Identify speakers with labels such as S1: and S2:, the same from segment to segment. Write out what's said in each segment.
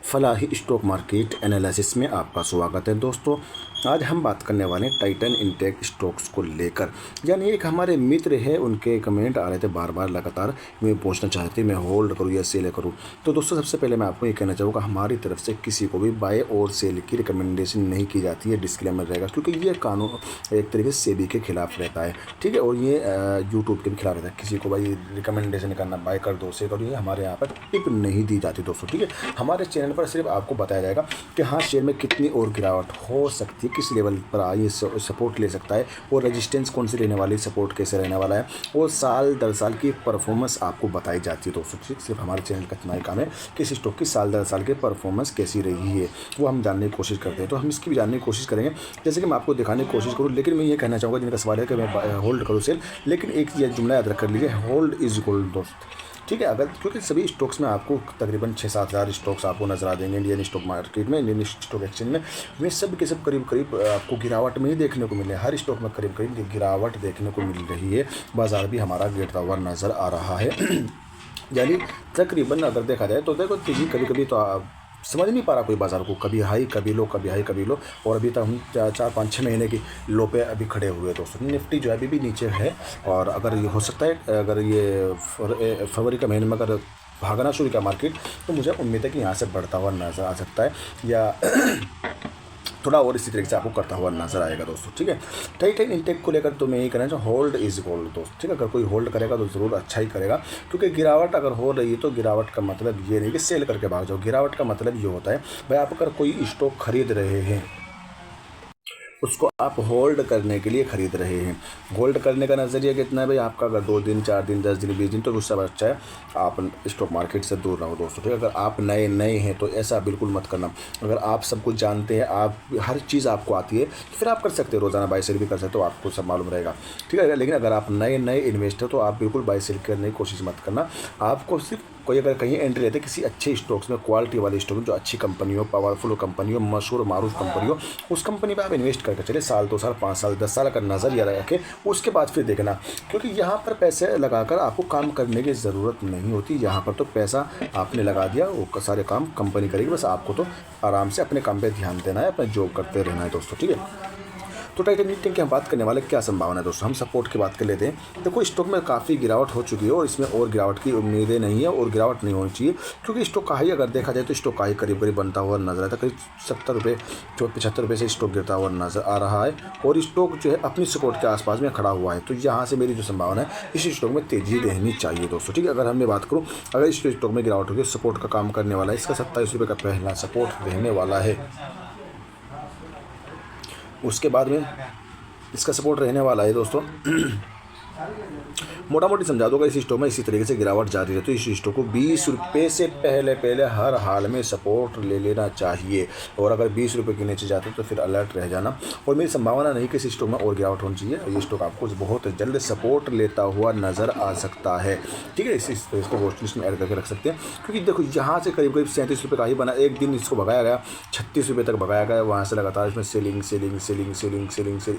S1: Falahi stock market analysis में आपका स्वागत है दोस्तों। आज हम बात करने वाले हैं टाइटन इंटेक स्टॉक्स को लेकर। यानी एक हमारे मित्र है, उनके कमेंट आ रहे थे बार बार लगातार, मैं पूछना चाहते थे मैं होल्ड करूं या सेल करूं। तो दोस्तों सबसे पहले मैं आपको ये कहना चाहूँगा, हमारी तरफ से किसी को भी बाय और सेल की रिकमेंडेशन नहीं की जाती है, डिस्क्लेमर रहेगा, क्योंकि ये कानून एक तरीके से सेबी के खिलाफ रहता है, ठीक है। और ये यूट्यूब के भी खिलाफ रहता है, किसी को भाई रिकमेंडेशन करना बाय कर दो सेल करो, ये हमारे यहाँ पर टिप नहीं दी जाती दोस्तों, ठीक है। हमारे चैनल पर सिर्फ आपको बताया जाएगा कि हाँ शेयर में कितनी और गिरावट हो सकती है, किस लेवल पर आइए सपोर्ट ले सकता है, और रेजिस्टेंस कौन सी रहने वाली, सपोर्ट कैसे रहने वाला है, और साल दर साल की परफॉर्मेंस आपको बताई जाती है दोस्तों। सिर्फ हमारे चैनल का इतना ही काम है कि इस स्टॉक की साल दर साल की परफॉर्मेंस कैसी रही है वो हम जानने की कोशिश करते हैं। तो हम इसकी भी जानने की कोशिश करेंगे, जैसे कि मैं आपको दिखाने की कोशिश करूँ। लेकिन मैं ये कहना चाहूँगा, जिनका सवाल है कि मैं होल्ड करूँ सेल, लेकिन एक ये जुमला याद रख कर लीजिए, होल्ड इज गोल्ड दोस्त, ठीक है। अगर क्योंकि सभी स्टॉक्स में आपको तकरीबन 6-7 हज़ार स्टॉक्स आपको नजर आ जाएंगे इंडियन स्टॉक मार्केट में, इंडियन स्टॉक एक्सचेंज में। वे सब के सब करीब करीब आपको गिरावट में ही देखने को मिले, हर स्टॉक में करीब करीब गिरावट देखने को मिल रही है। बाजार भी हमारा गिरता हुआ नज़र आ रहा है। यानी तकरीबन अगर देखा जाए तो देखो तेजी कभी कभी तो समझ नहीं पा रहा कोई बाजार को, कभी हाई कभी लो, कभी हाई कभी लो, और अभी तक हम 4-5-6 महीने की लो पे अभी खड़े हुए दोस्तों। निफ्टी जो है अभी भी नीचे है, और अगर ये हो सकता है, अगर ये फरवरी का महीने में अगर भागना शुरू किया मार्केट, तो मुझे उम्मीद है कि यहाँ से बढ़ता हुआ नज़र आ सकता है, या थोड़ा और इसी तरीके से आपको करता हुआ नजर आएगा दोस्तों, ठीक है। टाइटन इंटेक को लेकर तो मैं यही कहना चाहूँ, होल्ड इज गोल्ड दोस्त, ठीक है। अगर कोई होल्ड करेगा तो ज़रूर अच्छा ही करेगा, क्योंकि गिरावट अगर हो रही है तो गिरावट का मतलब ये नहीं कि सेल करके भाग जाओ। गिरावट का मतलब ये होता है भाई, आप अगर कोई स्टॉक खरीद रहे हैं, उसको आप होल्ड करने के लिए खरीद रहे हैं। होल्ड करने का नज़रिया कितना है भाई आपका, अगर 2 दिन 4 दिन 10 दिन 20 दिन, तो उससे अच्छा है आप स्टॉक मार्केट से दूर रहो दोस्तों, ठीक है। अगर आप नए हैं तो ऐसा बिल्कुल मत करना। अगर आप सब कुछ जानते हैं, आप हर चीज़ आपको आती है, तो फिर आप कर सकते हो, रोज़ाना बाय सेल भी कर सकते हो, आपको सब मालूम रहेगा, ठीक है। लेकिन अगर आप नए इन्वेस्टर, तो आप बिल्कुल बाय सेल करने की कोशिश मत करना। आपको सिर्फ कोई अगर कहीं एंट्री लेते किसी अच्छे स्टॉक्स में, क्वालिटी वाले स्टॉक में, जो अच्छी कंपनी हो, पावरफुल कंपनी हो, मशहूर मारूफ कंपनी हो, उस कंपनी पे आप इन्वेस्ट करके चले, साल 2 साल 5 साल 10 साल का नज़रिया रखें, उसके बाद फिर देखना। क्योंकि यहाँ पर पैसे लगाकर आपको काम करने की ज़रूरत नहीं होती। यहाँ पर तो पैसा आपने लगा दिया, वो सारे काम कंपनी करेगी, बस आपको तो आराम से अपने काम पर ध्यान देना है, अपना जॉब करते रहना है दोस्तों, ठीक है। तो टाइटन इंटेक की हम बात करने वाले क्या संभावना है दोस्तों, हम सपोर्ट की बात कर लेते हैं। देखो स्टॉक में काफ़ी गिरावट हो चुकी है, और इसमें और गिरावट की उम्मीदें नहीं है, और गिरावट नहीं होनी चाहिए, क्योंकि स्टॉक का हाई अगर देखा जाए तो स्टॉक का हाई करीब करीब बनता हुआ नजर आता है, करीब 70 रुपये 75 रुपये से स्टॉक गिरता हुआ नजर आ रहा है, और स्टॉक जो है अपनी सपोर्ट के आसपास में खड़ा हुआ है। तो यहाँ से मेरी जो संभावना है, इस स्टॉक में तेजी रहनी चाहिए दोस्तों, ठीक है। अगर हमने बात करूँ, अगर इस स्टॉक में गिरावट होगी, सपोर्ट का काम करने वाला है, इसका 27 रुपये का पहला सपोर्ट रहने वाला है। उसके बाद में इसका सपोर्ट रहने वाला है दोस्तों। मोटा मोटी समझा दूंगा, इस स्टॉक में इसी तरीके से गिरावट जारी रहती है, तो इस स्टॉक को 20 रुपये से पहले हर हाल में सपोर्ट ले लेना चाहिए, और अगर 20 रुपये के नीचे जाते तो फिर अलर्ट रह जाना। और मेरी संभावना नहीं कि इस स्टॉक में और गिरावट होनी चाहिए, ये स्टॉक आपको बहुत जल्द सपोर्ट लेता हुआ नज़र आ सकता है, ठीक है। इसको वॉच लिस्ट में ऐड करके रख सकते हैं, क्योंकि देखो यहाँ से करीब करीब 37 रुपये का ही बना, एक दिन इसको भगाया गया 36 रुपये तक भगाया गया, वहाँ से लगातार इसमें सेलिंग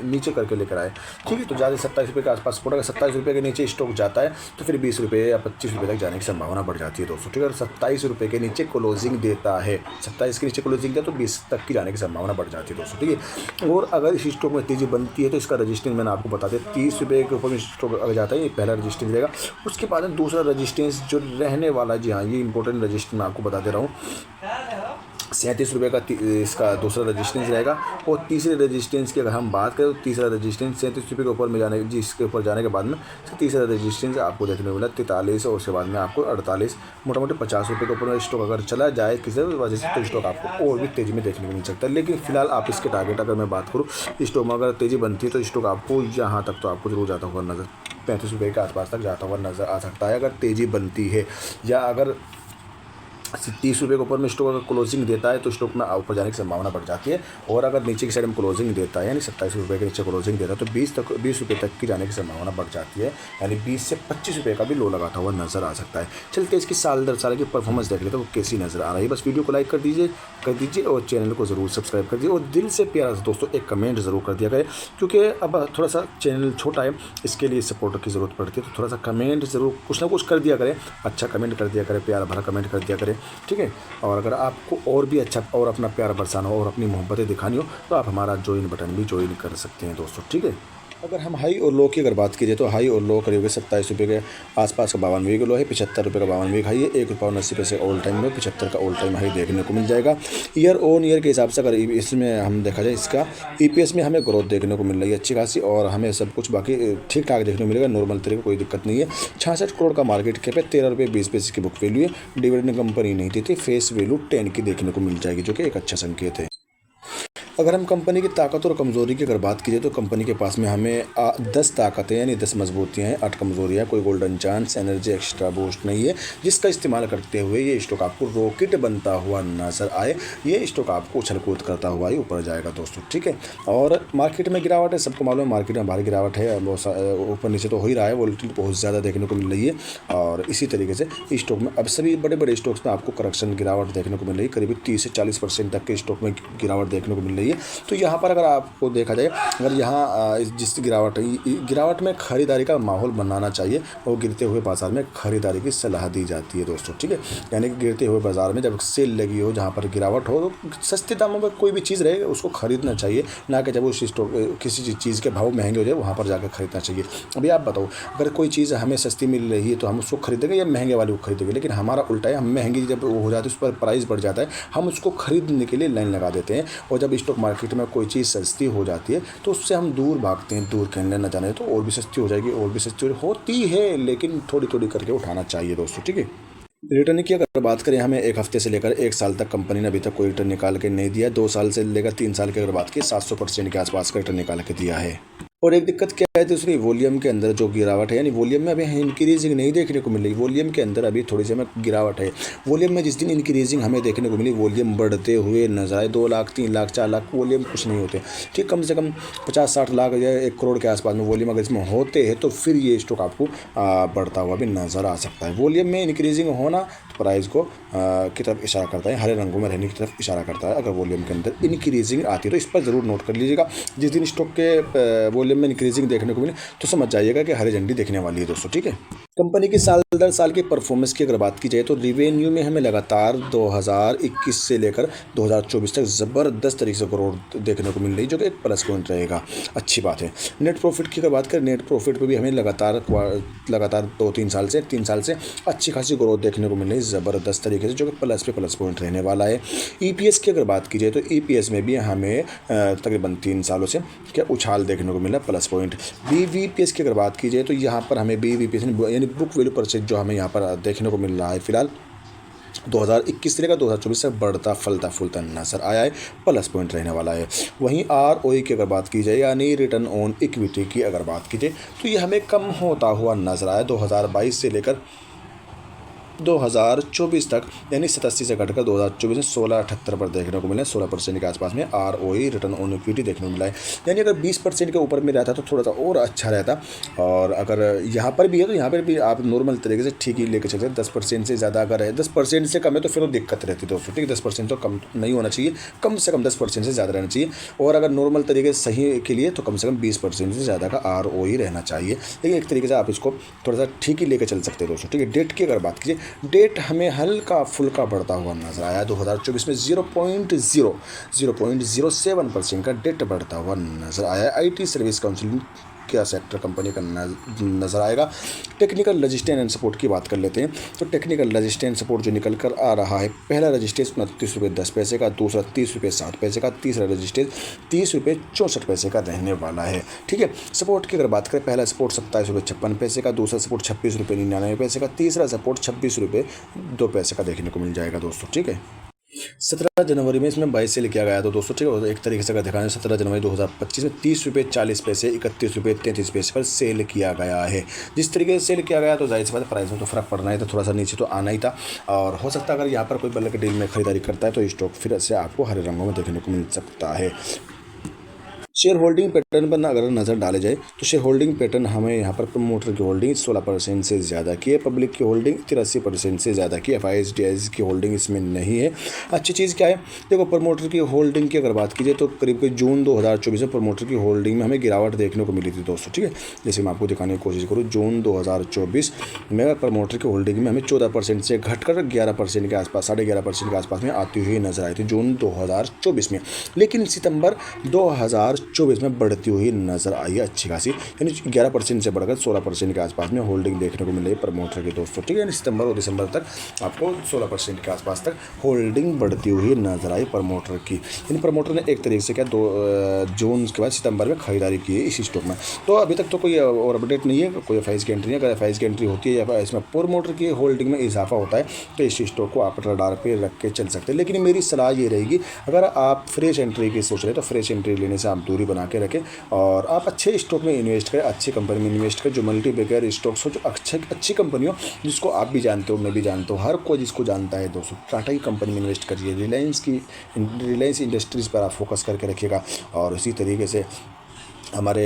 S1: नीचे करके लेकर आए, ठीक है। तो ज़्यादा 27 रुपये के आसपास सपोर्ट, अगर 27 रुपये के नीचे स्टॉक जाता है तो फिर 20 रुपये या 25 रुपये तक जाने की संभावना बढ़ जाती है दोस्तों, ठीक है। और 27 रुपये के नीचे क्लोजिंग देता है, 27 के नीचे क्लोजिंग दिया तो 20 तक की जाने की संभावना बढ़ जाती है दोस्तों, ठीक है। और अगर इस स्टॉक में तेजी बनती है तो इसका रजिस्टेंस मैंने आपको बता दिया, 30 रुपये के ऊपर में स्टॉक अगर जाता है, ये पहला रजिस्टेंस रहेगा। उसके बाद में दूसरा रजिस्टेंस जो रहने वाला, जी हाँ ये इंपॉर्टेंट रजिस्टेंस मैं आपको बता दे रहा हूँ, 37 रुपये का इसका दूसरा रजिस्टेंस रहेगा। और तीसरे रजिस्टेंस की अगर हम बात करें, तो तीसरा रजिस्टेंस 37 रुपये के ऊपर में जाने, जी इसके ऊपर जाने के बाद में तीसरा रजिस्टेंस आपको देखने को मिला 43, और उसके बाद में आपको 48, मोटा मोटी 50 रुपये के ऊपर में स्टॉक अगर चला जाए किसी वजह से, तो स्टॉक आपको और भी तेज़ी में देखने को मिल सकता है। लेकिन फिलहाल आप इसके टारगेट अगर मैं बात करूँ, स्टॉक में अगर तेज़ी बनती है तो स्टॉक आपको यहाँ तक तो आपको जरूर जाता हुआ नज़र 35 रुपये के आसपास तक जाता हुआ नज़र आ सकता है, अगर तेज़ी बनती है। या अगर 30 रुपये के ऊपर में स्टॉक अगर क्लोजिंग देता है तो स्टॉक में ऊपर जाने की संभावना बढ़ जाती है, और अगर नीचे की साइड में क्लोजिंग देता है, यानी 27 रुपये के नीचे क्लोजिंग देता है, तो 20 रुपये तक की जाने की संभावना बढ़ जाती है, यानी 20 से 25 रुपये का भी लो लगाता हुआ नजर आ सकता है। चलते इसकी साल दर साल की परफॉर्मेंस देख लेते हैं वो कैसी नजर आ रही है। बस वीडियो को लाइक कर दीजिए और चैनल को ज़रूर सब्सक्राइब कर दीजिए, और दिल से प्यारा से दोस्तों एक कमेंट ज़रूर कर दिया करें, क्योंकि अब थोड़ा सा चैनल छोटा है, इसके लिए सपोर्ट की ज़रूरत पड़ती है, तो थोड़ा सा कमेंट ज़रूर कुछ ना कुछ कर दिया करें, अच्छा कमेंट कर दिया करें, प्यार भरा कमेंट कर दिया करें, ठीक है। और अगर आपको और भी अच्छा और अपना प्यार बरसाना हो और अपनी मोहब्बतें दिखानी हो तो आप हमारा ज्वाइन बटन भी ज्वाइन कर सकते हैं दोस्तों, ठीक है। अगर हम हाई और लो की अगर बात कीजिए तो हाई और लो करीब 27 रुपये के आसपास का 52 किलो है, 75 रुपये का 52 हाई है, ₹1.80 ऑल टाइम में 75 का ऑल टाइम हाई देखने को मिल जाएगा। ईयर ऑन ईयर के हिसाब से अगर इसमें हम देखा जाए इसका EPS में हमें ग्रोथ देखने को मिल रही है अच्छी खासी, और हमें सब कुछ बाकी ठीक ठाक देखने को मिलेगा, नॉर्मल तरीके कोई दिक्कत नहीं है। 66 करोड़ का मार्केट कैप है, ₹13.20 की बुक वैल्यू है। डिविडेंड कंपनी नहीं देती, फेस वैल्यू 10 की देखने को मिल जाएगी, जो कि एक अच्छा संकेत है। अगर हम कंपनी की ताकत और कमज़ोरी की अगर बात कीजिए तो कंपनी के पास में हमें 10 ताकतें यानी 10 मजबूतियाँ हैं, 8 कमज़ोरियाँ, कोई golden chance, energy, extra boost नहीं है, जिसका इस्तेमाल करते हुए ये स्टॉक आपको रॉकेट बनता हुआ नजर आए। ये स्टॉक आपको उछल कूद करता हुआ ही ऊपर जाएगा दोस्तों, ठीक है। और मार्केट में गिरावट है, सबको मालूम है मार्केट में भारी गिरावट है, ऊपर नीचे तो हो ही रहा है, वोलेटिलिटी बहुत ज़्यादा देखने को मिल रही है। और इसी तरीके से स्टॉक में अब सभी बड़े बड़े स्टॉक्स में आपको करेक्शन गिरावट देखने को मिल रही है, करीब 30 से 40% तक के स्टॉक में गिरावट देखने को मिल रही है। तो यहाँ पर अगर आपको देखा जाए, अगर यहाँ जिस गिरावट में खरीदारी का माहौल बनाना चाहिए और गिरते हुए बाजार में खरीदारी की सलाह दी जाती है दोस्तों, ठीक है। यानी कि गिरते हुए बाजार में जब सेल लगी हो, जहाँ पर गिरावट हो, तो सस्ते दामों पर कोई भी चीज़ रहे उसको खरीदना चाहिए, ना कि जब उस स्टॉक किसी चीज़ के भाव महंगे हो जाए वहाँ पर जाकर खरीदना चाहिए। अभी आप बताओ, अगर कोई चीज़ हमें सस्ती मिल रही है तो हम उसको खरीदेंगे या महंगे वाले को खरीदेंगे? लेकिन हमारा उल्टा है, हम महंगी जब वो हो जाती है उस पर प्राइस बढ़ जाता है, हम उसको खरीदने के लिए लाइन लगा देते हैं, और जब स्टॉक मार्केट में कोई चीज़ सस्ती हो जाती है तो उससे हम दूर भागते हैं, दूर कहने न जाने तो और भी सस्ती हो जाएगी, और भी सस्ती होती है, लेकिन थोड़ी थोड़ी करके उठाना चाहिए दोस्तों, ठीक है। रिटर्न की अगर बात करें, हमें 1 हफ्ते से लेकर 1 साल तक कंपनी ने अभी तक कोई रिटर्न निकाल के नहीं दिया। 2 साल से लेकर 3 साल की अगर बात की 700% के आसपास का रिटर्न निकाल के दिया है। और एक दिक्कत क्या है दूसरी, वॉल्यूम के अंदर जो गिरावट है, यानी वॉल्यूम में अभी इंक्रीजिंग नहीं देखने को मिल रही, वॉल्यूम के अंदर अभी थोड़ी सी हमें गिरावट है। वॉल्यूम में जिस दिन इंक्रीजिंग हमें देखने को मिली, वॉल्यूम बढ़ते हुए नजर आए, 2 लाख 3 लाख 4 लाख वॉल्यूम कुछ नहीं होते, ठीक। कम से कम 50-60 लाख या 1 करोड़ के आसपास में वॉल्यूम अगर इसमें होते हैं तो फिर ये स्टॉक आपको बढ़ता हुआ भी नजर आ सकता है। वॉल्यूम में इंक्रीजिंग होना प्राइस को की तरफ इशारा करता है, हरे रंगों में रहने की तरफ इशारा करता है। अगर वॉल्यूम के अंदर इंक्रीजिंग आती है तो इस पर ज़रूर नोट कर लीजिएगा। जिस दिन स्टॉक के वॉल्यूम में इंक्रीजिंग देखने को मिले तो समझ जाइएगा कि हरी झंडी दिखने वाली है दोस्तों, ठीक है। कंपनी की साल दर साल की परफॉर्मेंस की अगर बात की जाए तो रिवेन्यू में हमें लगातार 2021 से लेकर 2024 तक ज़बरदस्त तरीके से ग्रोथ देखने को मिल रही है, जो कि एक प्लस पॉइंट रहेगा, अच्छी बात है। नेट प्रॉफिट की अगर बात करें, नेट प्रॉफिट पे भी हमें लगातार 3 साल से अच्छी खासी ग्रोथ देखने को मिल रही है ज़बरदस्त तरीके से, जो कि प्लस पे प्लस पॉइंट रहने वाला है। EPS की अगर बात की जाए तो EPS में भी हमें तकरीबन 3 सालों से क्या उछाल देखने को मिला, प्लस पॉइंट। BVPS की अगर बात की जाए तो यहाँ पर हमें BVPS यानी बुक वैल्यू पर शेयर जो हमें यहाँ पर देखने को मिल रहा है फिलहाल 2021 से लेकर 2024 तक बढ़ता फलता फूलता नजर आया है, प्लस पॉइंट रहने वाला है। वहीं ROE की अगर बात की जाए यानी रिटर्न ऑन इक्विटी की अगर बात की जाए तो ये हमें कम होता हुआ नजर आया 2022 से लेकर 2024 तक, यानी 87 से घटकर 2024 में 16.78 पर देखने को मिला, 16% के आसपास में ROE रिटर्न ऑन इक्विटी देखने को मिला है। यानी अगर 20% के ऊपर में रहता तो थोड़ा सा और अच्छा रहता, और अगर यहाँ पर भी है तो यहाँ पर भी आप नॉर्मल तरीके से ठीक ही लेके चलते हैं। 10% से ज़्यादा अगर है, 10% से कम है तो फिर तो दिक्कत रहती है दोस्तों, ठीक है। 10% तो कम नहीं होना चाहिए, कम से कम 10% से ज़्यादा रहना चाहिए, और अगर नॉर्मल तरीके से सही के लिए तो कम से कम 20% से ज़्यादा का ROE रहना चाहिए। लेकिन एक तरीके से आप इसको थोड़ा सा ठीक ही लेकर चल सकते हैं दोस्तों, ठीक है। डेट की अगर बात कीजिए, डेट हमें हल्का फुल्का बढ़ता हुआ नजर आया 2024 में 0.07% का डेट बढ़ता हुआ नजर आया। IT सर्विस काउंसिल क्या सेक्टर कंपनी का नजर आएगा। टेक्निकल रजिस्टेंस एंड सपोर्ट की बात कर लेते हैं तो टेक्निकल रजिस्टेंस सपोर्ट जो निकल कर आ रहा है, पहला रजिस्टेंस 29.10 का, दूसरा 30.07 का, तीसरा रजिस्टेंस 30.64 का रहने वाला है, ठीक है। सपोर्ट की अगर बात करें, पहला सपोर्ट 27.56 का, दूसरा सपोर्ट 26.99 का, तीसरा सपोर्ट 26.02 का देखने को मिल जाएगा दोस्तों, ठीक है। 17 जनवरी में इसमें 22 सेल किया गया था दोस्तों, ठीक है। एक तरीके से अगर दिखाने 17 जनवरी 2025 में 30.40 31.33 पर सेल किया गया है। जिस तरीके से सेल किया गया तो जाहिर सी बात है प्राइस में तो फ़र्क पड़ना ही था, थोड़ा सा नीचे तो आना ही था, और हो सकता है अगर यहाँ पर कोई बल्क डील में खरीदारी करता है तो स्टॉक फिर से आपको हरे रंगों में देखने को मिल सकता है। शेयर होल्डिंग पैटर्न पर अगर नज़र डाले जाए तो शेयर होल्डिंग पैटर्न हमें यहाँ पर प्रमोटर की होल्डिंग 16% से ज़्यादा की है, पब्लिक की होल्डिंग 83% से ज़्यादा की, FIS DIS की होल्डिंग इसमें नहीं है। अच्छी चीज़ क्या है, देखो प्रमोटर की होल्डिंग की अगर बात कीजिए तो करीब जून 2024 में प्रमोटर की होल्डिंग में हमें गिरावट देखने को मिली थी दोस्तों, ठीक है। जैसे मैं आपको दिखाने की कोशिश करूँ, जून 2024 में प्रमोटर की होल्डिंग में हमें 14% से घटकर 11% के आसपास, 11.5% के आसपास में आती हुई नजर आई थी जून 2024 में। लेकिन सितंबर 2024 में बढ़ती हुई नजर आई है अच्छी खासी, यानी 11% से बढ़कर 16% के आसपास में होल्डिंग देखने को मिल रही है प्रमोटर की दोस्तों, ठीक है। यानी सितंबर और दिसंबर तक आपको 16% के आसपास तक होल्डिंग बढ़ती हुई नजर आई प्रमोटर की। यानी प्रमोटर ने एक तरीके से क्या जून के बाद सितंबर में खरीदारी की है इस स्टॉक में। तो अभी तक तो कोई और अपडेट नहीं है, कोई FIS की एंट्री नहीं है। अगर FIS की एंट्री होती है या इसमें प्रमोटर की होल्डिंग में इजाफा होता है तो इस स्टॉक को आप रडार पे रख के चल सकते हैं। लेकिन मेरी सलाह ये रहेगी, अगर आप फ्रेश एंट्री की सोच रहे हैं तो फ्रेश एंट्री लेने से आप दूरी बना के रखें और आप अच्छे स्टॉक में इन्वेस्ट करें, अच्छी कंपनी में इन्वेस्ट करें जो मल्टी बैगर स्टॉक्स हो, जो अच्छी कंपनी हो, जिसको आप भी जानते हो, मैं भी जानता हूँ, हर कोई जिसको जानता है दोस्तों। टाटा की कंपनी में इन्वेस्ट करिए, रिलायंस इंडस्ट्रीज़ पर आप फोकस करके रखिएगा। और इसी तरीके से हमारे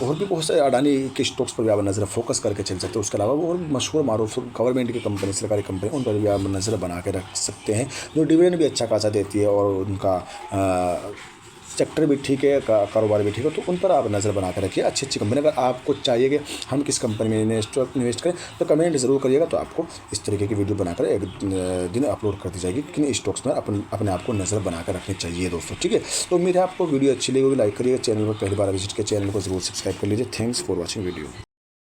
S1: और भी बहुत सारे अडानी के स्टॉक्स पर भी आप नज़र फोकस करके चल सकते हैं। उसके अलावा और मशहूर मारूफ गवर्नमेंट की कंपनी, सरकारी कंपनी, उन पर भी आप नज़र बना के रख सकते हैं, जो डिविडेंड भी अच्छा खासा देती है और उनका सेक्टर भी ठीक है, कारोबार भी ठीक है, तो उन पर आप नज़र बना कर रखिए। अच्छी कंपनी, अगर आपको चाहिए कि हम किस कंपनी में इन्वेस्ट करें तो कमेंट ज़रूर करिएगा, तो आपको इस तरीके की वीडियो बनाकर एक दिन अपलोड कर दी जाएगी किन स्टॉक्स में अपने आप को नज़र बना कर रखनी चाहिए दोस्तों, ठीक है। तो उम्मीद है आपको वीडियो अच्छी लगी होगी, लाइक करिएगा, चैनल पर पहली बार विजिट किया चैनल को जरूर सब्सक्राइब कर लीजिए। Thanks for watching video.